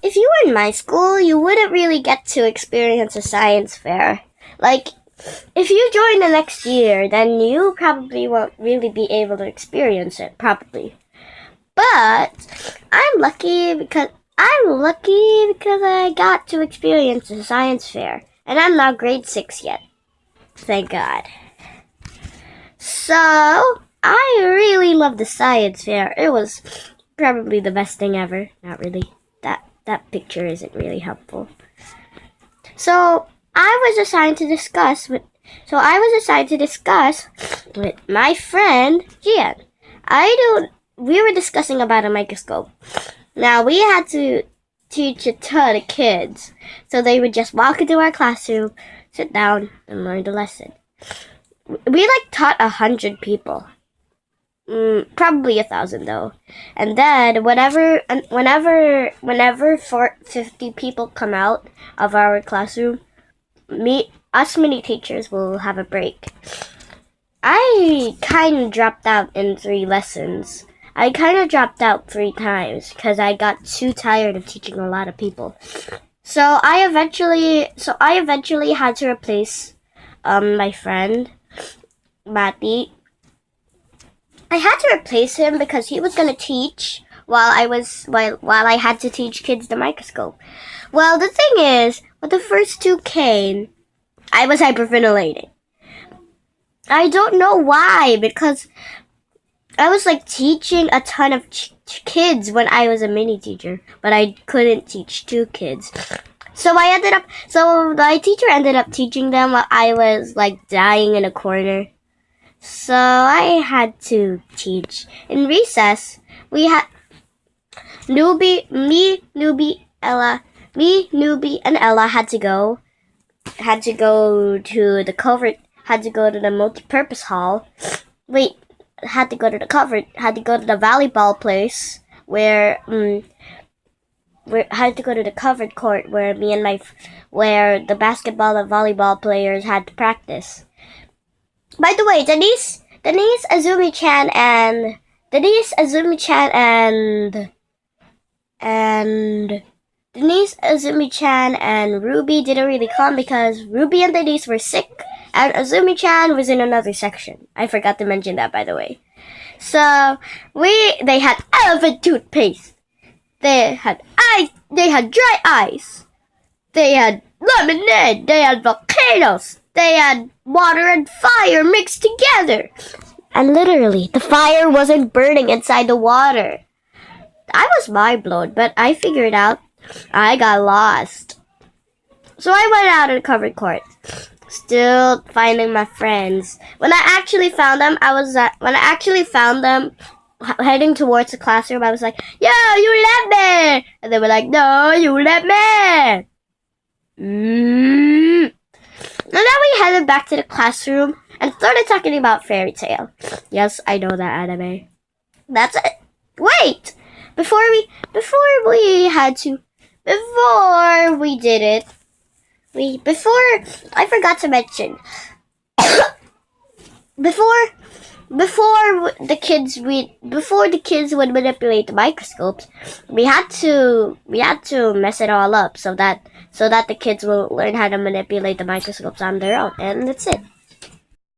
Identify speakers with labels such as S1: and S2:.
S1: If you were in my school, you wouldn't really get to experience a science fair. Like, if you join the next year, then you probably won't really be able to experience it, probably. But I'm lucky because I got to experience the science fair, and I'm not grade 6 yet. Thank God. So, I really love the science fair. It was probably the best thing ever. Not really. That picture isn't really helpful. So, I was assigned to discuss with my friend Gian. We were discussing about a microscope. Now, we had to teach it to the kids. So they would just walk into our classroom, sit down, and learn the lesson. We taught 100 people. Probably 1,000 though. And then whenever 50 people come out of our classroom, us mini teachers will have a break. I kind of dropped out in 3 lessons. I kind of dropped out 3 times because I got too tired of teaching a lot of people. So I eventually had to replace my friend Matty. I had to replace him because he was gonna teach while I had to teach kids the microscope. Well, the thing is, when the first 2 came, I was hyperventilating. I don't know why, because I was teaching a ton of kids when I was a mini teacher, but I couldn't teach 2 kids. So my teacher ended up teaching them while I was dying in a corner. So I had to teach. In recess, we had Newbie, and Ella had to go to the multi-purpose hall. Had to go to the volleyball place where had to go to the covered court where where the basketball and volleyball players had to practice. By the way, Denise Azumi-chan and Ruby didn't really come because Ruby and Denise were sick, and Azumi-chan was in another section. I forgot to mention that, by the way. So they had elephant toothpaste. They had dry ice. They had lemonade. They had volcanoes. They had water and fire mixed together. And literally, the fire wasn't burning inside the water. I was mind blown, but I figured out I got lost. So I went out in the covered court, still finding my friends. When I actually found them, heading towards the classroom, I was like, "Yo, you left me!" And they were like, "No, you left me!" And then we headed back to the classroom and started talking about Fairy Tail. Yes, I know that anime. That's it. Wait! Before we did it, I forgot to mention, before the kids would manipulate the microscopes, we had to mess it all up so that the kids will learn how to manipulate the microscopes on their own, and that's it.